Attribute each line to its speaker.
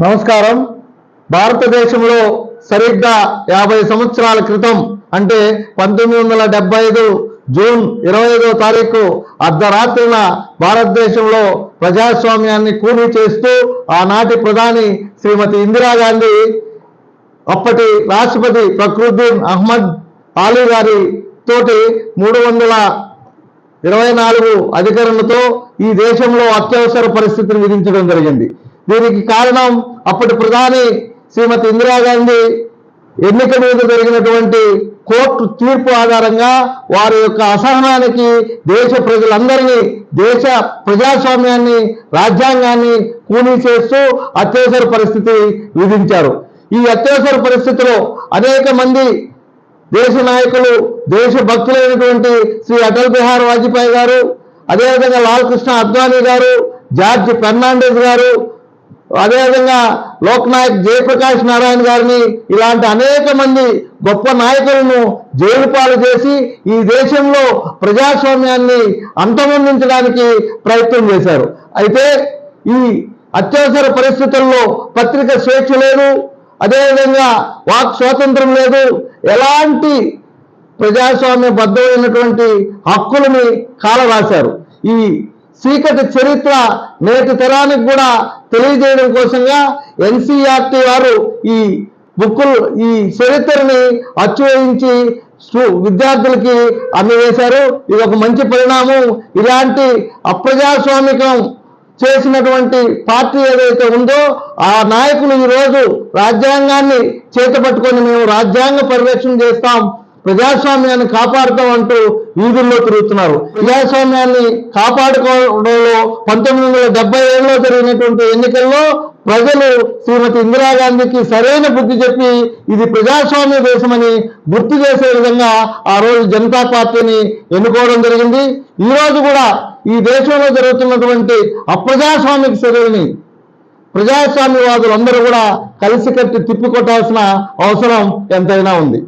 Speaker 1: నమస్కారం. భారతదేశంలో సరిగ్గా 50 సంవత్సరాల క్రితం అంటే 1975 జూన్ 25వ తారీఖు అర్ధరాత్రిన భారతదేశంలో ప్రజాస్వామ్యాన్ని కూనీ చేస్తూ ఆనాటి ప్రధాని శ్రీమతి ఇందిరాగాంధీ అప్పటి రాష్ట్రపతి ఫక్రుద్దీన్ అహ్మద్ అలీ గారి తోటి 324 అధికరణతో ఈ దేశంలో అత్యవసర పరిస్థితిని విధించడం జరిగింది. దీనికి కారణం అప్పటి ప్రధాని శ్రీమతి ఇందిరాగాంధీ ఎన్నిక మీద జరిగినటువంటి కోర్టు తీర్పు ఆధారంగా వారి యొక్క అసహనానికి దేశ ప్రజలందరినీ దేశ ప్రజాస్వామ్యాన్ని రాజ్యాంగాన్ని కూనీ చేస్తూ అత్యవసర పరిస్థితి విధించారు. ఈ అత్యవసర పరిస్థితిలో అనేక మంది దేశ నాయకులు దేశ భక్తులైనటువంటి శ్రీ అటల్ బిహారీ వాజ్పేయి గారు, అదేవిధంగా లాల్ కృష్ణ అద్వానీ గారు, జార్జ్ ఫెర్నాండెస్ గారు, అదేవిధంగా లోక్ నాయక్ జయప్రకాష్ నారాయణ గారిని ఇలాంటి అనేక మంది గొప్ప నాయకులను జైలు పాలు చేసి ఈ దేశంలో ప్రజాస్వామ్యాన్ని అంతమొందించడానికి ప్రయత్నం చేశారు. అయితే ఈ అత్యవసర పరిస్థితుల్లో పత్రిక స్వేచ్ఛ లేదు, అదేవిధంగా వాక్ స్వాతంత్రం లేదు, ఎలాంటి ప్రజాస్వామ్యబద్ధమైనటువంటి హక్కులని కాలరాశారు. ఈ చీకటి చరిత్ర నేటి తరానికి కూడా తెలియజేయడం కోసంగా ఎన్సీఆర్టీ వారు ఈ చరిత్రని అచ్చువేయించి విద్యార్థులకి అందజేశారు. ఇది ఒక మంచి పరిణామం. ఇలాంటి అప్రజాస్వామికం చేసినటువంటి పార్టీ ఏదైతే ఉందో ఆ నాయకులు ఈరోజు రాజ్యాంగాన్ని చేతపట్టుకొని మేము రాజ్యాంగ పరిరక్షణ చేస్తాం, ప్రజాస్వామ్యాన్ని కాపాడుతాం అంటూ వీధుల్లో తిరుగుతున్నారు. ప్రజాస్వామ్యాన్ని కాపాడుకోవడంలో 1977లో జరిగినటువంటి ఎన్నికల్లో ప్రజలు శ్రీమతి ఇందిరాగాంధీకి సరైన బుద్ధి చెప్పి ఇది ప్రజాస్వామ్య దేశమని గుర్తు చేసే విధంగా ఆ రోజు జనతా పార్టీని ఎన్నుకోవడం జరిగింది. ఈ రోజు కూడా ఈ దేశంలో జరుగుతున్నటువంటి అప్రజాస్వామిక చర్యల్ని ప్రజాస్వామ్యవాదులందరూ కూడా కలిసికట్టి తిప్పికొట్టాల్సిన అవసరం ఎంతైనా ఉంది.